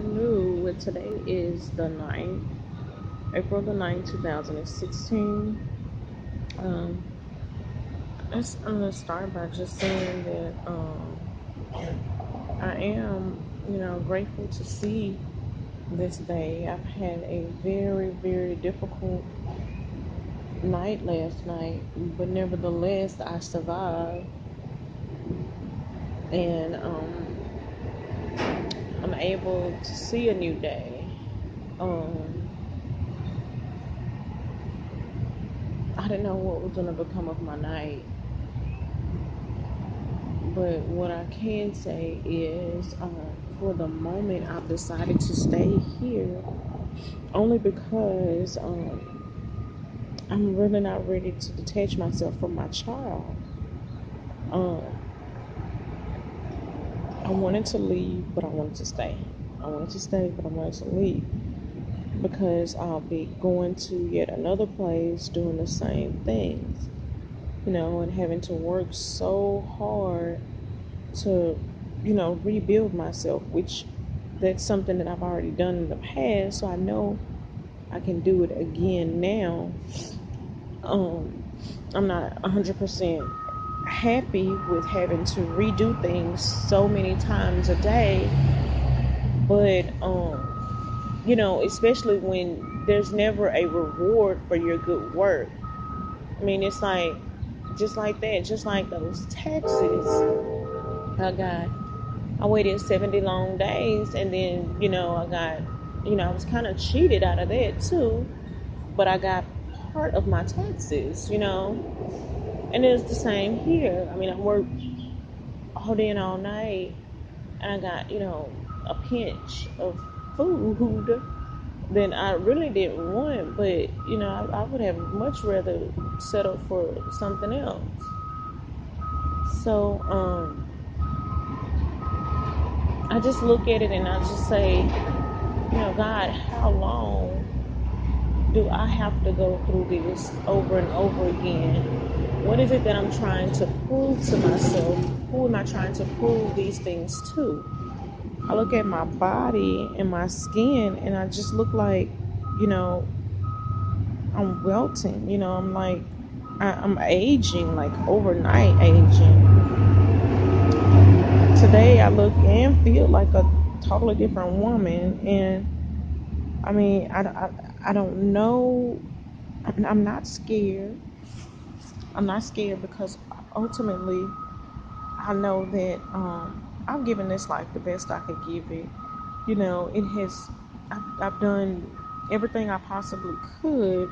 new. Well, today is the 9th, April the 9th, 2016. Um, I'm going to start by just saying that I am, grateful to see this day. I've had a very, very difficult night last night, but nevertheless, I survived. And I'm able to see a new day. Um, I didn't know what was going to become of my night. But what I can say is, for the moment, I've decided to stay here only because I'm really not ready to detach myself from my child. Um, I wanted to leave, but I wanted to stay. I wanted to stay, but I wanted to leave because I'll be going to yet another place doing the same things, and having to work so hard to, rebuild myself, which that's something that I've already done in the past, so I know I can do it again now. I'm not 100% happy with having to redo things so many times a day, but especially when there's never a reward for your good work. I mean, it's like just like that, just like those taxes I waited 70 long days, and then, I was kind of cheated out of that too, but I got part of my taxes. And it's the same here. I mean, I worked all day and all night, and I got, a pinch of food than I really didn't want, but, I would have much rather settled for something else. So, I just look at it and I just say, God, how long do I have to go through this over and over again? What is it that I'm trying to prove to myself? Who am I trying to prove these things to? I look at my body and my skin and I just look like, I'm wilting. I'm like, I'm aging, like overnight aging. Today I look and feel like a totally different woman. And I mean, I don't know. I'm not scared. I'm not scared because ultimately I know that I've given this life the best I could give it. It has. I've done everything I possibly could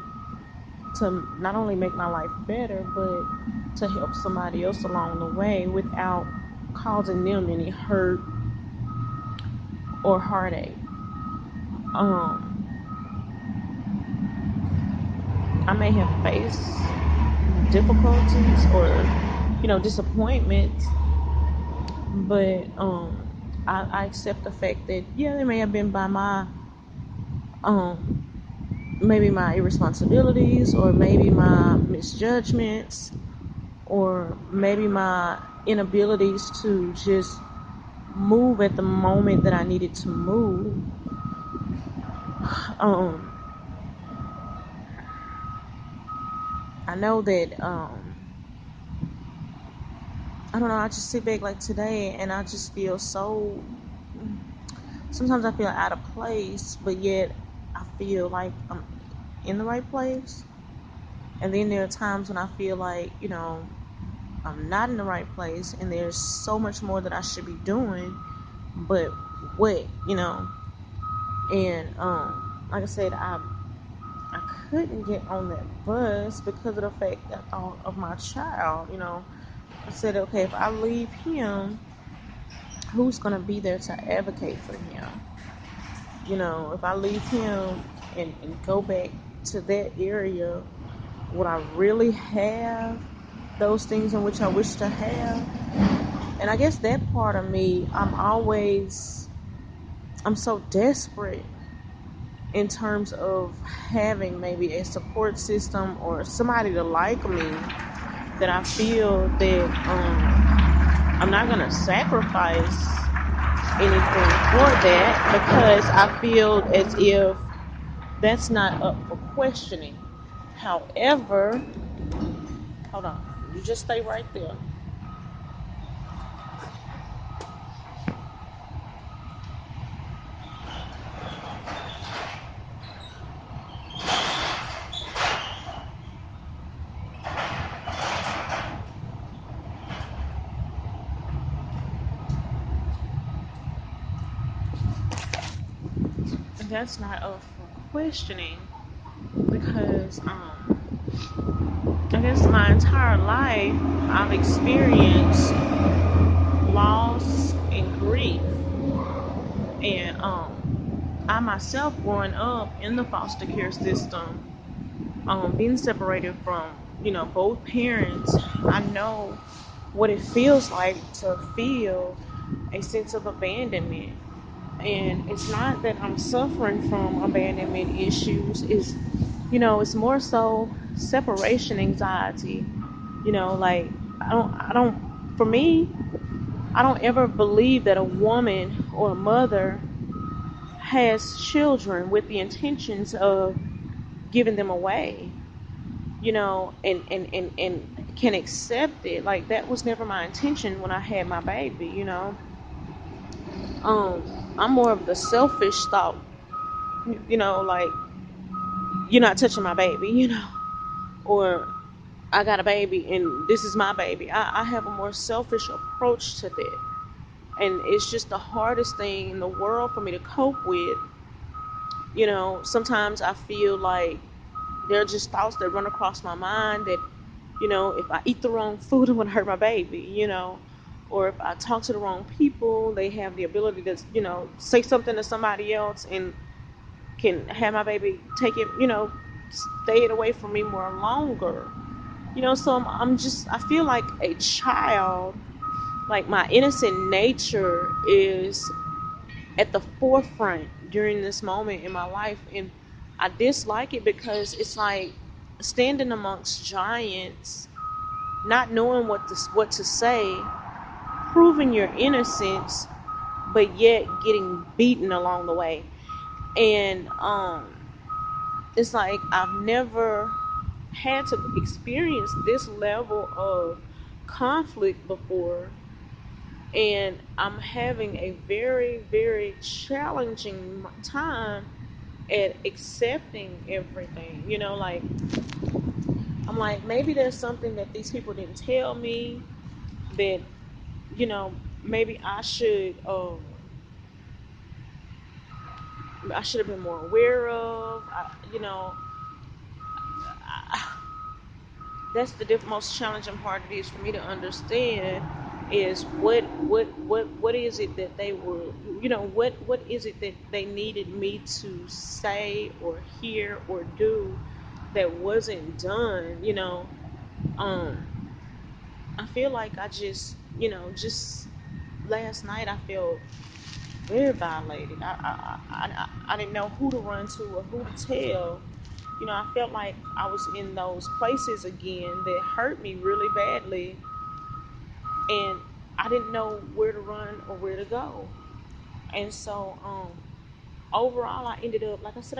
to not only make my life better, but to help somebody else along the way without causing them any hurt or heartache. I may have faced difficulties or disappointments, but I accept the fact that they may have been by my um maybe my irresponsibilities, or maybe my misjudgments, or maybe my inabilities to just move at the moment that I needed to move. I know that I don't know, I just sit back like today and I just feel so, sometimes I feel out of place, but yet I feel like I'm in the right place. And then there are times when I feel like, I'm not in the right place and there's so much more that I should be doing, but what, and like I said, I couldn't get on that bus because of the fact that I thought of my child. I said, okay, if I leave him, who's going to be there to advocate for him? If I leave him and go back to that area, would I really have those things in which I wish to have? And I guess that part of me, I'm so desperate in terms of having maybe a support system or somebody to like me, that I feel that I'm not going to sacrifice anything for that because I feel as if that's not up for questioning. However, hold on, you just stay right there. That's not up for questioning because I guess my entire life I've experienced loss and grief, and I myself growing up in the foster care system, being separated from both parents, I know what it feels like to feel a sense of abandonment. And it's not that I'm suffering from abandonment issues. It's more so separation anxiety. Like for me, I don't ever believe that a woman or a mother has children with the intentions of giving them away, and can accept it. Like, that was never my intention when I had my baby. I'm more of the selfish thought, like, you're not touching my baby, or I got a baby and this is my baby. I have a more selfish approach to that. And it's just the hardest thing in the world for me to cope with. Sometimes I feel like there are just thoughts that run across my mind that, if I eat the wrong food, I'm going to hurt my baby. Or if I talk to the wrong people, they have the ability to, say something to somebody else and can have my baby take it, stay it away from me more longer. So I feel like a child, like my innocent nature is at the forefront during this moment in my life. And I dislike it because it's like standing amongst giants, not knowing what to say, proving your innocence, but yet getting beaten along the way. And it's like I've never had to experience this level of conflict before, and I'm having a very, very challenging time at accepting everything. Like, I'm like, maybe there's something that these people didn't tell me that, maybe I should have been more aware of. That's the most challenging part. It is for me to understand is what is it that they were, what is it that they needed me to say or hear or do that wasn't done. um I feel like I just last night I felt very violated. I didn't know who to run to or who to tell. I felt like I was in those places again that hurt me really badly, and I didn't know where to run or where to go. And so, overall, I ended up, like I said,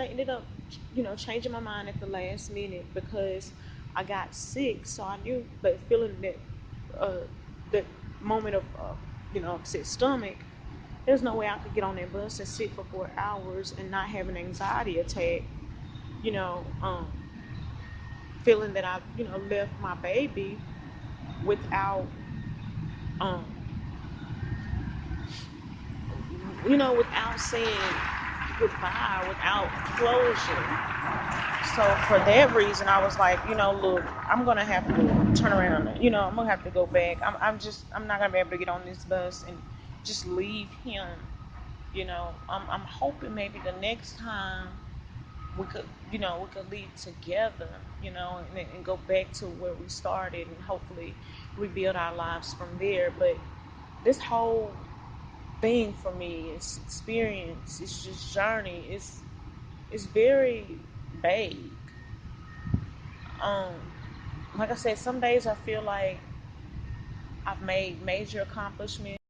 changing my mind at the last minute because I got sick. So I knew that feeling uh, that moment of, upset stomach. There's no way I could get on that bus and sit for 4 hours and not have an anxiety attack. You know, um, Feeling that I, left my baby without, um, without saying goodbye, without closure. So for that reason, I was like, look, I'm gonna have to turn around. I'm gonna have to go back. I'm not gonna be able to get on this bus and just leave him. I'm hoping maybe the next time we could leave together, and go back to where we started and hopefully rebuild our lives from there. But this whole thing for me is experience. It's just journey. It's very vague. Um, like I said, some days I feel like I've made major accomplishments.